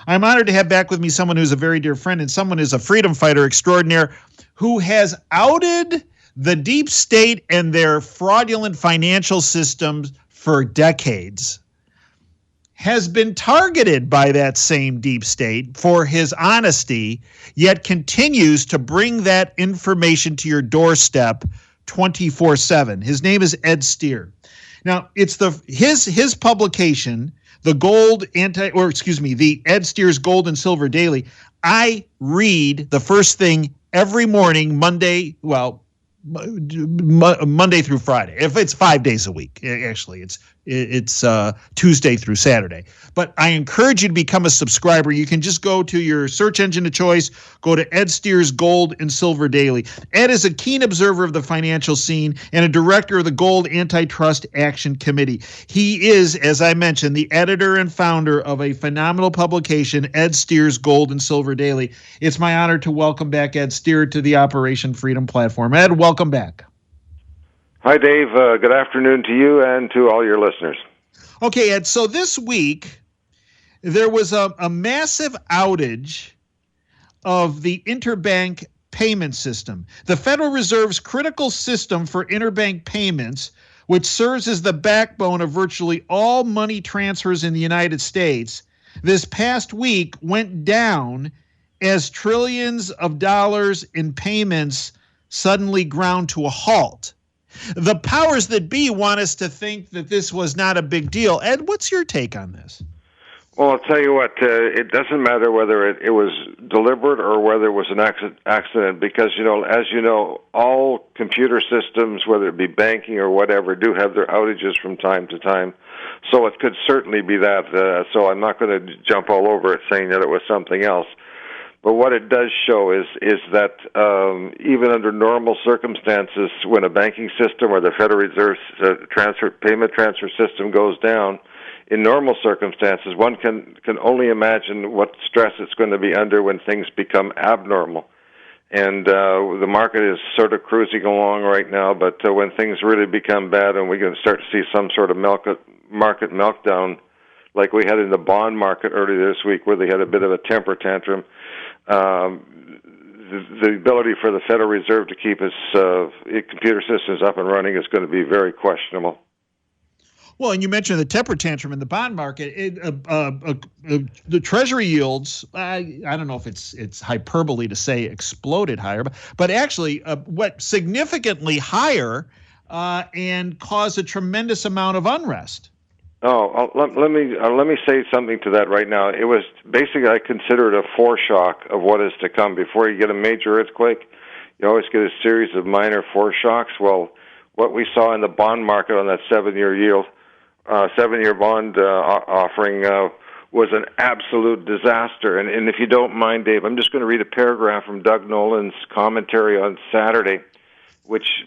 I'm honored to have back with me someone who's a very dear friend and someone who's a freedom fighter extraordinaire who has outed the deep state and their fraudulent financial systems for decades, has been targeted by that same deep state for his honesty, yet continues to bring that information to your doorstep 24/7. His name is Ed Steer. Now, it's his publication, the Ed Steer's Gold and Silver Daily. I read the first thing every morning, Monday through Friday. If it's 5 days a week, actually, it's Tuesday through Saturday. But I encourage you to become a subscriber. You can just go to your search engine of choice, go to Ed Steer's Gold and Silver Daily. Ed is a keen observer of the financial scene and a director of the Gold Antitrust Action Committee. He is, as I mentioned, the editor and founder of a phenomenal publication, Ed Steer's Gold and Silver Daily. It's my honor to welcome back Ed Steer to the Operation Freedom platform. Ed, welcome back. Hi, Dave. Good afternoon to you and to all your listeners. Okay, Ed, so this week there was a massive outage of the interbank payment system. The Federal Reserve's critical system for interbank payments, which serves as the backbone of virtually all money transfers in the United States, this past week went down as trillions of dollars in payments suddenly ground to a halt. The powers that be want us to think that this was not a big deal. Ed, what's your take on this? Well, I'll tell you what, it doesn't matter whether it was deliberate or whether it was an accident because, as you know, all computer systems, whether it be banking or whatever, do have their outages from time to time. So it could certainly be that. So I'm not going to jump all over it saying that it was something else. But what it does show is that even under normal circumstances, when a banking system or the Federal Reserve's payment transfer system goes down, in normal circumstances, one can only imagine what stress it's going to be under when things become abnormal. And the market is sort of cruising along right now, but when things really become bad and we're going to start to see some sort of market meltdown, like we had in the bond market earlier this week where they had a bit of a temper tantrum, the ability for the Federal Reserve to keep its computer systems up and running is going to be very questionable. Well, and you mentioned the temper tantrum in the bond market. The Treasury yields, I don't know if it's hyperbole to say exploded higher, but actually went significantly higher and caused a tremendous amount of unrest. Let me say something to that right now. It was basically, I consider it a foreshock of what is to come. Before you get a major earthquake, you always get a series of minor foreshocks. Well, what we saw in the bond market on that 7-year bond offering was an absolute disaster. And if you don't mind, Dave, I'm just going to read a paragraph from Doug Nolan's commentary on Saturday, which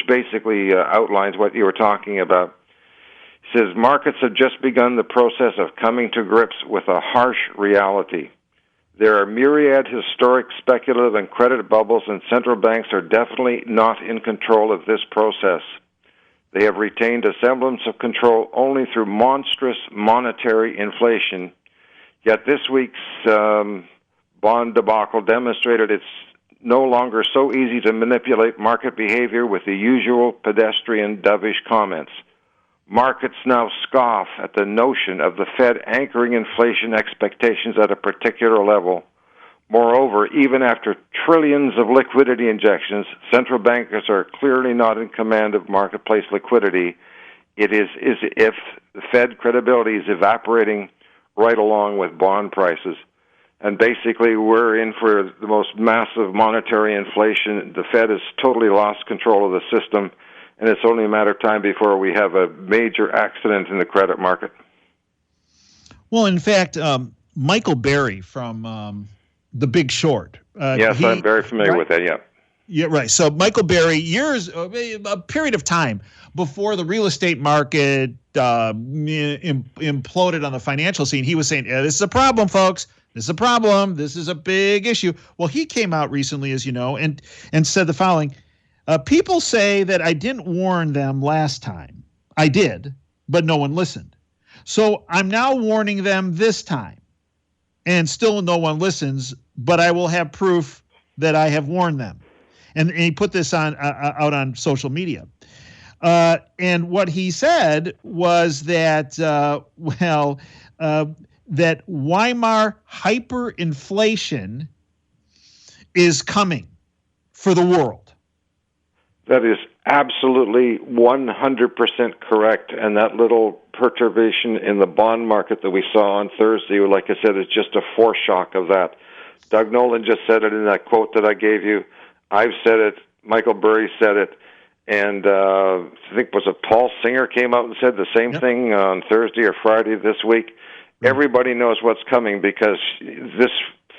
basically outlines what you were talking about. He says, markets have just begun the process of coming to grips with a harsh reality. There are myriad historic, speculative, and credit bubbles, and central banks are definitely not in control of this process. They have retained a semblance of control only through monstrous monetary inflation. Yet this week's bond debacle demonstrated it's no longer so easy to manipulate market behavior with the usual pedestrian, dovish comments. Markets now scoff at the notion of the Fed anchoring inflation expectations at a particular level. Moreover, even after trillions of liquidity injections, central bankers are clearly not in command of marketplace liquidity. It is as if the Fed credibility is evaporating right along with bond prices. And basically, we're in for the most massive monetary inflation. The Fed has totally lost control of the system, and it's only a matter of time before we have a major accident in the credit market. Well, in fact, Michael Berry from The Big Short. Yes, I'm very familiar with that, yeah. Yeah, right. So Michael Berry, a period of time before the real estate market imploded on the financial scene, he was saying, this is a problem, folks. This is a problem. This is a big issue. Well, he came out recently, as you know, and said the following. People say that I didn't warn them last time. I did, but no one listened. So I'm now warning them this time. and still no one listens, but I will have proof that I have warned them. And he put this on out on social media. And what he said was that, that Weimar hyperinflation is coming for the world. That is absolutely 100% correct. And that little perturbation in the bond market that we saw on Thursday, like I said, is just a foreshock of that. Doug Nolan just said it in that quote that I gave you. I've said it. Michael Burry said it. And I think was it Paul Singer came out and said the same thing on Thursday or Friday this week. Everybody knows what's coming because this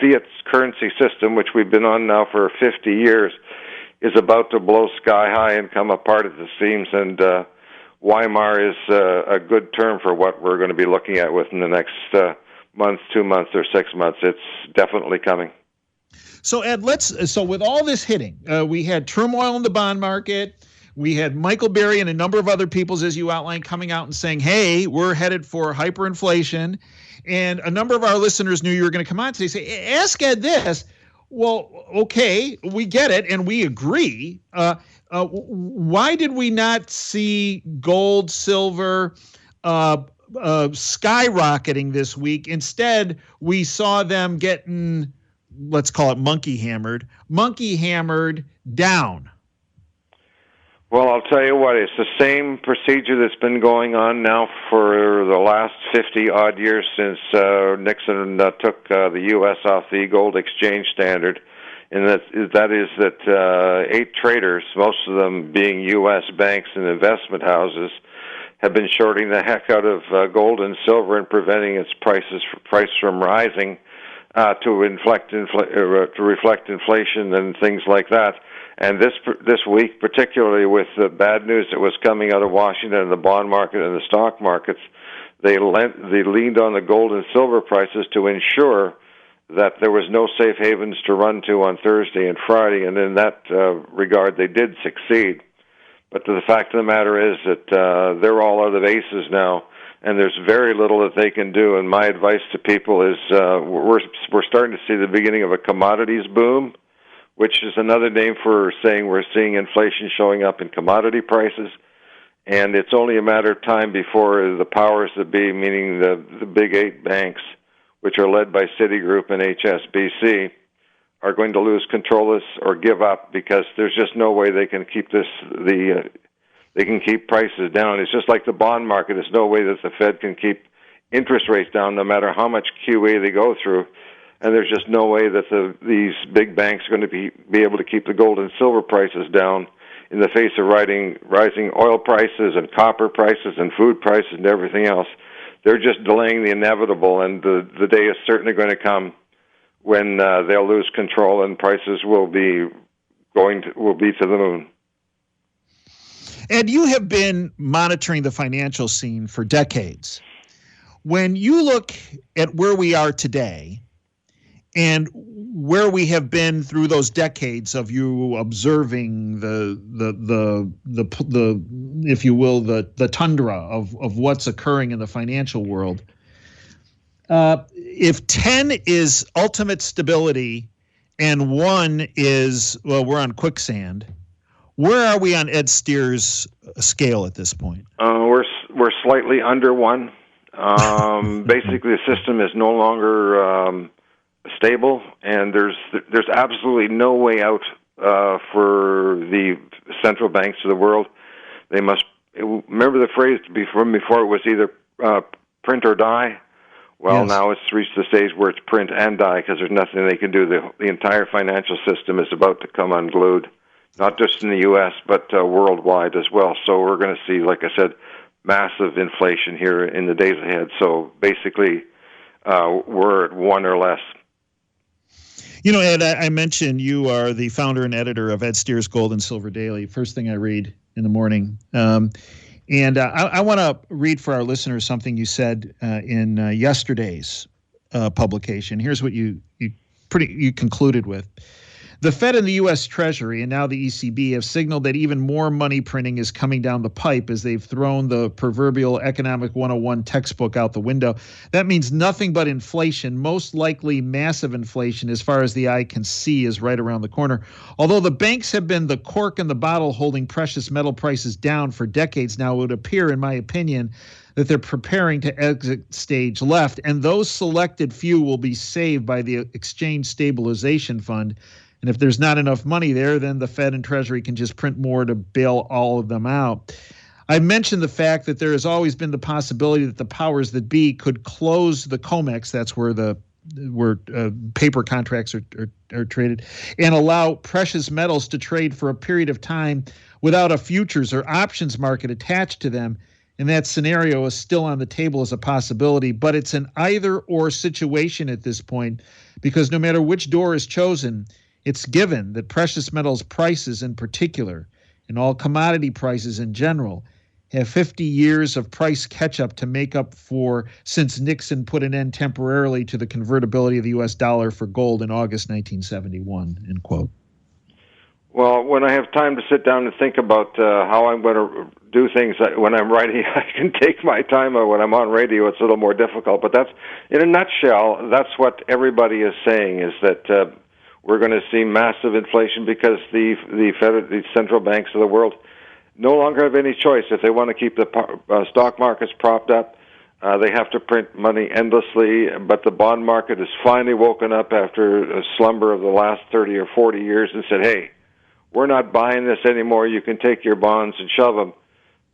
fiat currency system, which we've been on now for 50 years, is about to blow sky high and come apart at the seams. And Weimar is a good term for what we're going to be looking at within the next month, 2 months, or 6 months. It's definitely coming. So, Ed, so with all this hitting, we had turmoil in the bond market. We had Michael Berry and a number of other people, as you outlined, coming out and saying, hey, we're headed for hyperinflation. And a number of our listeners knew you were going to come on today and say, ask Ed this. Well, okay, we get it, and we agree. Why did we not see gold, silver skyrocketing this week? Instead, we saw them getting, let's call it monkey hammered down. Well, I'll tell you what, it's the same procedure that's been going on now for the last 50-odd years since Nixon took the U.S. off the gold exchange standard. And that is that 8 traders, most of them being U.S. banks and investment houses, have been shorting the heck out of gold and silver and preventing its price from rising to reflect inflation and things like that. And this week, particularly with the bad news that was coming out of Washington and the bond market and the stock markets, they leaned on the gold and silver prices to ensure that there was no safe havens to run to on Thursday and Friday. And in that regard, they did succeed. But the fact of the matter is that they're all out of aces now, and there's very little that they can do. And my advice to people is we're starting to see the beginning of a commodities boom, which is another name for saying we're seeing inflation showing up in commodity prices. And it's only a matter of time before the powers that be, meaning the big 8 banks, which are led by Citigroup and HSBC, are going to lose control of this or give up, because there's just no way they can keep they can keep prices down. It's just like the bond market. There's no way that the Fed can keep interest rates down no matter how much QE they go through. And there's just no way that these big banks are going to be able to keep the gold and silver prices down in the face of rising oil prices and copper prices and food prices and everything else. They're just delaying the inevitable, and the day is certainly going to come when they'll lose control and prices will be to the moon. And you have been monitoring the financial scene for decades. When you look at where we are today and where we have been through those decades of you observing the if you will, the tundra of what's occurring in the financial world, if 10 is ultimate stability and 1 is, well, we're on quicksand, where are we on Ed Steer's scale at this point? We're slightly under 1. Basically, the system is no longer stable, and there's absolutely no way out for the central banks of the world. They must remember the phrase from before. It was either print or die. Well, yes. Now it's reached the stage where it's print and die, because there's nothing they can do. The entire financial system is about to come unglued, not just in the U.S., but worldwide as well. So we're going to see, like I said, massive inflation here in the days ahead. So basically, we're at 1 or less. You know, Ed, I mentioned you are the founder and editor of Ed Steer's Gold and Silver Daily, first thing I read in the morning. And I want to read for our listeners something you said in yesterday's publication. Here's what you concluded with. The Fed and the U.S. Treasury and now the ECB have signaled that even more money printing is coming down the pipe as they've thrown the proverbial Economic 101 textbook out the window. That means nothing but inflation, most likely massive inflation as far as the eye can see is right around the corner. Although the banks have been the cork in the bottle holding precious metal prices down for decades now, it would appear, in my opinion, that they're preparing to exit stage left, and those selected few will be saved by the Exchange Stabilization Fund. And if there's not enough money there, then the Fed and Treasury can just print more to bail all of them out. I mentioned the fact that there has always been the possibility that the powers that be could close the COMEX, that's where paper contracts are traded, and allow precious metals to trade for a period of time without a futures or options market attached to them. And that scenario is still on the table as a possibility, but it's an either-or situation at this point, because no matter which door is chosen, it's given that precious metals prices in particular, and all commodity prices in general, have 50 years of price catch-up to make up for since Nixon put an end temporarily to the convertibility of the U.S. dollar for gold in August 1971, end quote. Well, when I have time to sit down and think about how I'm going to do things when I'm writing, I can take my time. When I'm on radio, it's a little more difficult. But that's, in a nutshell, that's what everybody is saying, is that we're going to see massive inflation because the central banks of the world no longer have any choice. If they want to keep the stock markets propped up, they have to print money endlessly. But the bond market has finally woken up after a slumber of the last 30 or 40 years and said, hey, we're not buying this anymore. You can take your bonds and shove them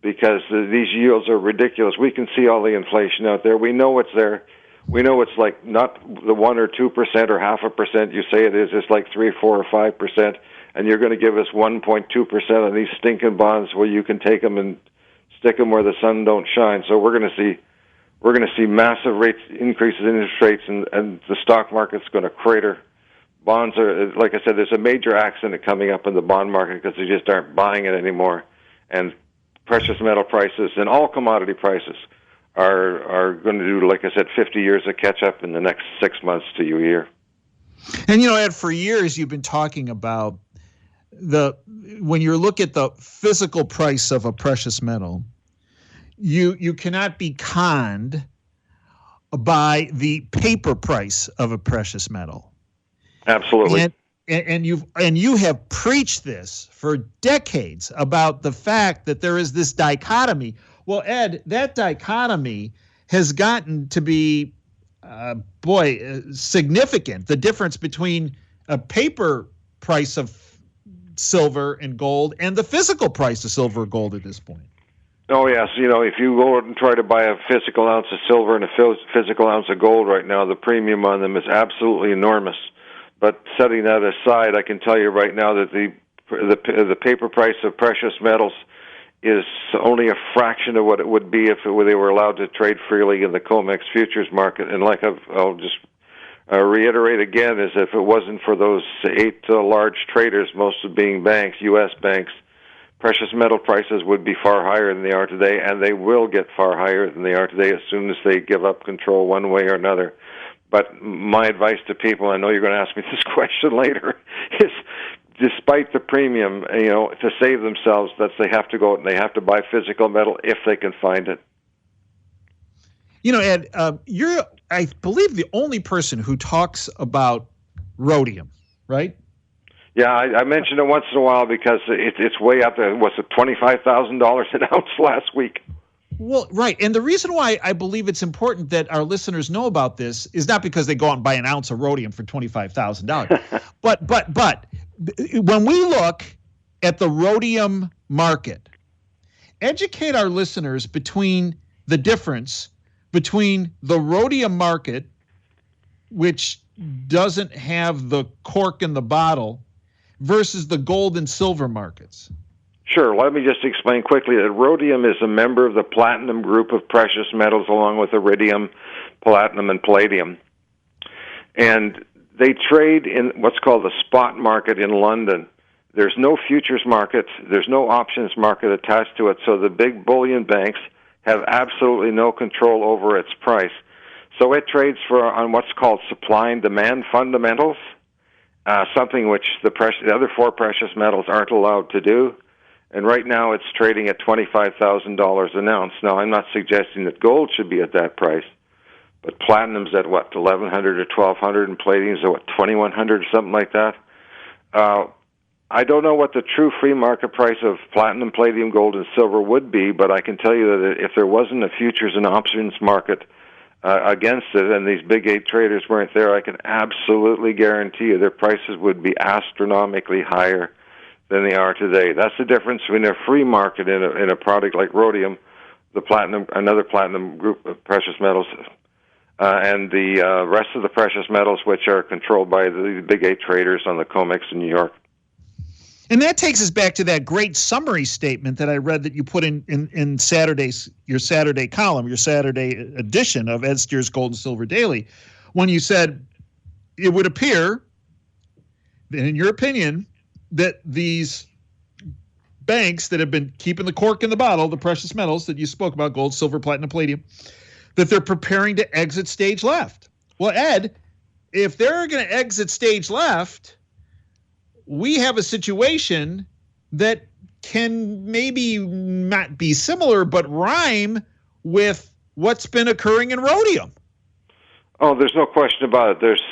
because these yields are ridiculous. We can see all the inflation out there. We know it's there. We know it's like not the 1 or 2% or 0.5% you say it is. It's like 3, 4, or 5%, and you're going to give us 1.2% on these stinking bonds where you can take them and stick them where the sun don't shine. So we're going to see massive increases in interest rates, and the stock market's going to crater. Bonds are, like I said, there's a major accident coming up in the bond market because they just aren't buying it anymore, and precious metal prices and all commodity prices are going to do, like I said, 50 years of catch-up in the next 6 months to a year. And, Ed, for years you've been talking about when you look at the physical price of a precious metal, you cannot be conned by the paper price of a precious metal. Absolutely. And you have preached this for decades about the fact that there is this dichotomy. Well, Ed, that dichotomy has gotten to be, significant. The difference between a paper price of silver and gold and the physical price of silver or gold at this point. Oh, yes. If you go out and try to buy a physical ounce of silver and a physical ounce of gold right now, the premium on them is absolutely enormous. But setting that aside, I can tell you right now that the paper price of precious metals is only a fraction of what it would be if they were allowed to trade freely in the COMEX futures market. And like I'll just reiterate again, is if it wasn't for those 8 large traders, most of being banks, U.S. banks, precious metal prices would be far higher than they are today, and they will get far higher than they are today as soon as they give up control one way or another. But my advice to people, I know you're going to ask me this question later, is despite the premium, to save themselves, they have to go out and they have to buy physical metal if they can find it. Ed, you're, I believe, the only person who talks about rhodium, right? Yeah, I mention it once in a while because it's way up there. Was it $25,000 an ounce last week? Well, right. And the reason why I believe it's important that our listeners know about this is not because they go out and buy an ounce of rhodium for $25,000. but when we look at the rhodium market, educate our listeners between the difference between the rhodium market, which doesn't have the cork in the bottle, versus the gold and silver markets. Sure. Let me just explain quickly that rhodium is a member of the platinum group of precious metals along with iridium, platinum, and palladium. And they trade in what's called the spot market in London. There's no futures market. There's no options market attached to it. So the big bullion banks have absolutely no control over its price. So it trades on what's called supply and demand fundamentals. something which the other four precious metals aren't allowed to do. And right now it's trading at $25,000 an ounce. Now, I'm not suggesting that gold should be at that price, but platinum's at, what, $1,100 or $1,200, and palladium's at, what, $2,100 or something like that? I don't know what the true free market price of platinum, palladium, gold, and silver would be, but I can tell you that if there wasn't a futures and options market against it, and these big eight traders weren't there, I can absolutely guarantee you their prices would be astronomically higher than they are today. That's the difference between a free market in a product like rhodium, the platinum, another platinum group of precious metals, and the rest of the precious metals, which are controlled by the big eight traders on the COMEX in New York. And that takes us back to that great summary statement that I read that you put in Saturday's, your Saturday column, your Saturday edition of Ed Steer's Gold and Silver Daily, when you said it would appear, in your opinion, that these banks that have been keeping the cork in the bottle, the precious metals that you spoke about, gold, silver, platinum, palladium, that they're preparing to exit stage left. Well, Ed, if they're going to exit stage left, we have a situation that can maybe not be similar, but rhyme with what's been occurring in rhodium. Oh, there's no question about it. There's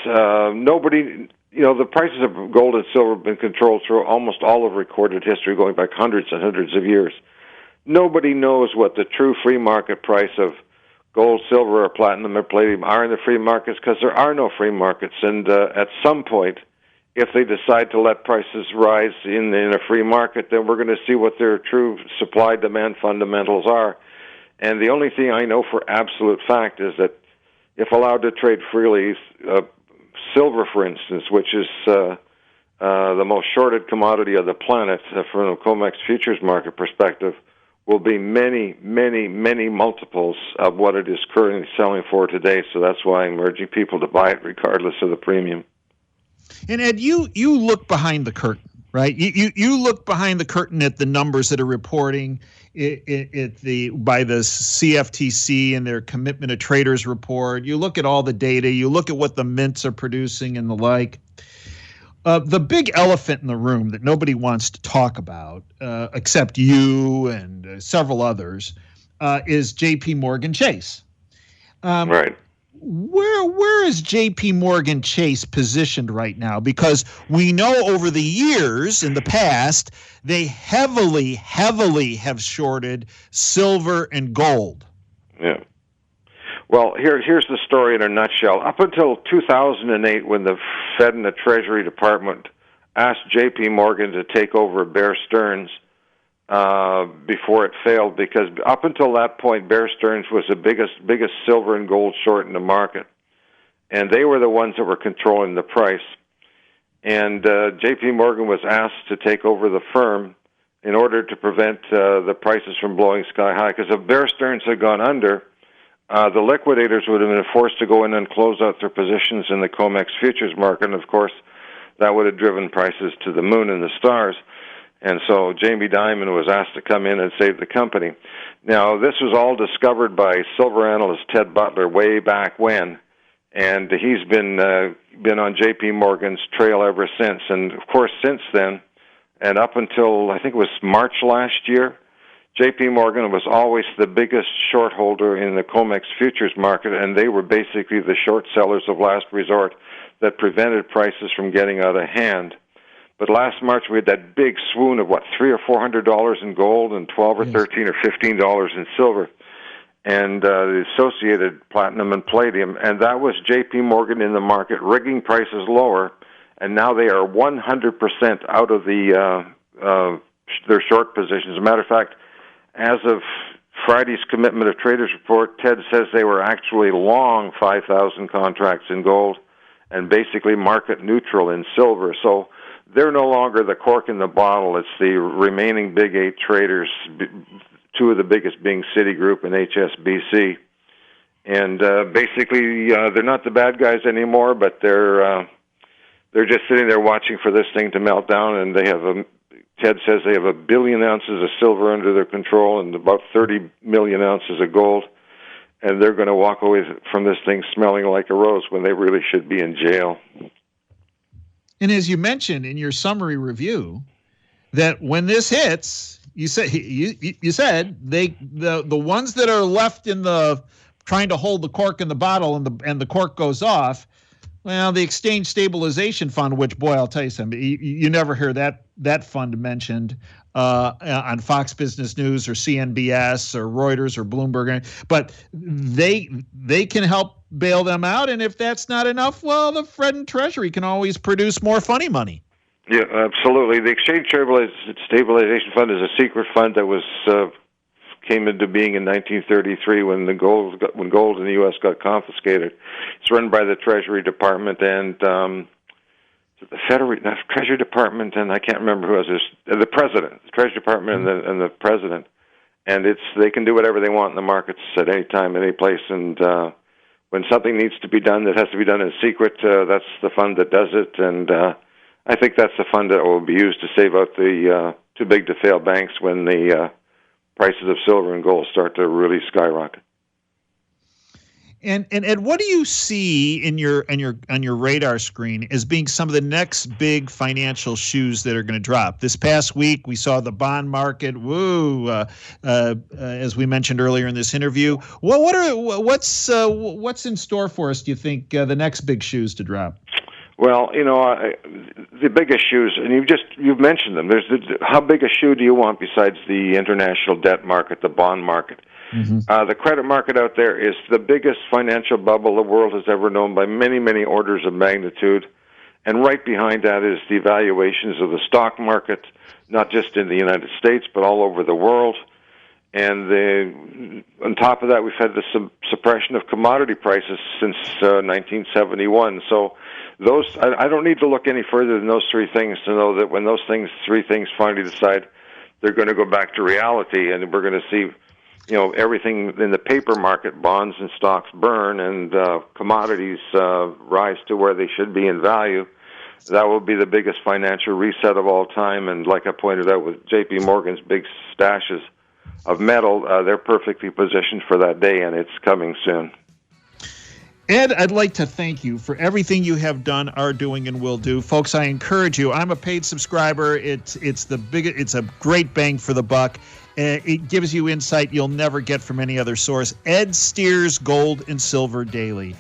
nobody, the prices of gold and silver have been controlled through almost all of recorded history, going back hundreds and hundreds of years. Nobody knows what the true free market price of gold, silver, or platinum, or palladium are in the free markets, because there are no free markets. And at some point, if they decide to let prices rise in a free market, then we're going to see what their true supply-demand fundamentals are. And the only thing I know for absolute fact is that if allowed to trade freely, silver, for instance, which is the most shorted commodity of the planet from a COMEX futures market perspective, will be many, many, many multiples of what it is currently selling for today. So that's why I'm urging people to buy it regardless of the premium. And Ed, you look behind the curtain, right? You look behind the curtain at the numbers that are reporting by the CFTC and their Commitment of Traders report. You look at all the data. You look at what the mints are producing and the like. The big elephant in the room that nobody wants to talk about, except you and several others, is JPMorgan Chase. Right. Where is JPMorgan Chase positioned right now? Because we know over the years in the past, they heavily have shorted silver and gold. Yeah. Well, here's the story in a nutshell. Up until 2008, when the Fed and the Treasury Department asked JPMorgan to take over Bear Stearns before it failed, because up until that point, Bear Stearns was the biggest silver and gold short in the market, and they were the ones that were controlling the price. And JPMorgan was asked to take over the firm in order to prevent the prices from blowing sky high, because if Bear Stearns had gone under, the liquidators would have been forced to go in and close out their positions in the COMEX futures market, and of course, that would have driven prices to the moon and the stars. And so Jamie Dimon was asked to come in and save the company. Now, this was all discovered by silver analyst Ted Butler way back when, and he's been on JPMorgan's trail ever since. And, of course, since then, and up until, I think it was March last year, JPMorgan was always the biggest short holder in the COMEX futures market, and they were basically the short sellers of last resort that prevented prices from getting out of hand. But last March we had that big swoon of $300 or $400 in gold and $12 or $13 or $15 in silver, and the associated platinum and palladium, and that was JPMorgan in the market rigging prices lower, and now they are 100% out of their short positions. As a matter of fact, as of Friday's Commitment of Traders report, Ted says they were actually long 5,000 contracts in gold and basically market neutral in silver. So they're no longer the cork in the bottle. It's the remaining big eight traders, two of the biggest being Citigroup and HSBC. And basically, they're not the bad guys anymore, but they're just sitting there watching for this thing to melt down. And they have Ted says they have 1 billion ounces of silver under their control and about 30 million ounces of gold. And they're going to walk away from this thing smelling like a rose when they really should be in jail. And as you mentioned in your summary review, that when this hits, you said the ones that are left in the trying to hold the cork in the bottle and the cork goes off. Well, the Exchange Stabilization Fund, which, boy, I'll tell you something, you never hear that fund mentioned on Fox Business News or CNBS or Reuters or Bloomberg, but they can help bail them out. And if that's not enough, well, the Fed and Treasury can always produce more funny money. Yeah, absolutely. The Exchange Stabilization Fund is a secret fund that was came into being in 1933 when gold in the U.S. got confiscated. It's run by the Treasury Department and the Treasury Department, and I can't remember who else is the President, the Treasury Department, and the President. And they can do whatever they want in the markets at any time, any place. And when something needs to be done that has to be done in secret, that's the fund that does it. And I think that's the fund that will be used to save out the too big to fail banks when the prices of silver and gold start to really skyrocket. And what do you see on your radar screen as being some of the next big financial shoes that are going to drop? This past week, we saw the bond market. As we mentioned earlier in this interview. What's in store for us? Do you think the next big shoes to drop? Well, the biggest shoes, and you've mentioned them. How big a shoe do you want besides the international debt market, the bond market? Mm-hmm. The credit market out there is the biggest financial bubble the world has ever known by many, many orders of magnitude. And right behind that is the valuations of the stock market, not just in the United States, but all over the world. And on top of that, we've had the suppression of commodity prices since 1971. So I don't need to look any further than those three things to know that when those three things finally decide they're going to go back to reality, and we're going to see, everything in the paper market, bonds and stocks burn, and commodities rise to where they should be in value. That will be the biggest financial reset of all time. And like I pointed out with JPMorgan's big stashes of metal, they're perfectly positioned for that day, and it's coming soon. Ed, I'd like to thank you for everything you have done, are doing, and will do. Folks, I encourage you. I'm a paid subscriber. It's a great bang for the buck. It gives you insight you'll never get from any other source. Ed Steers Gold and Silver Daily.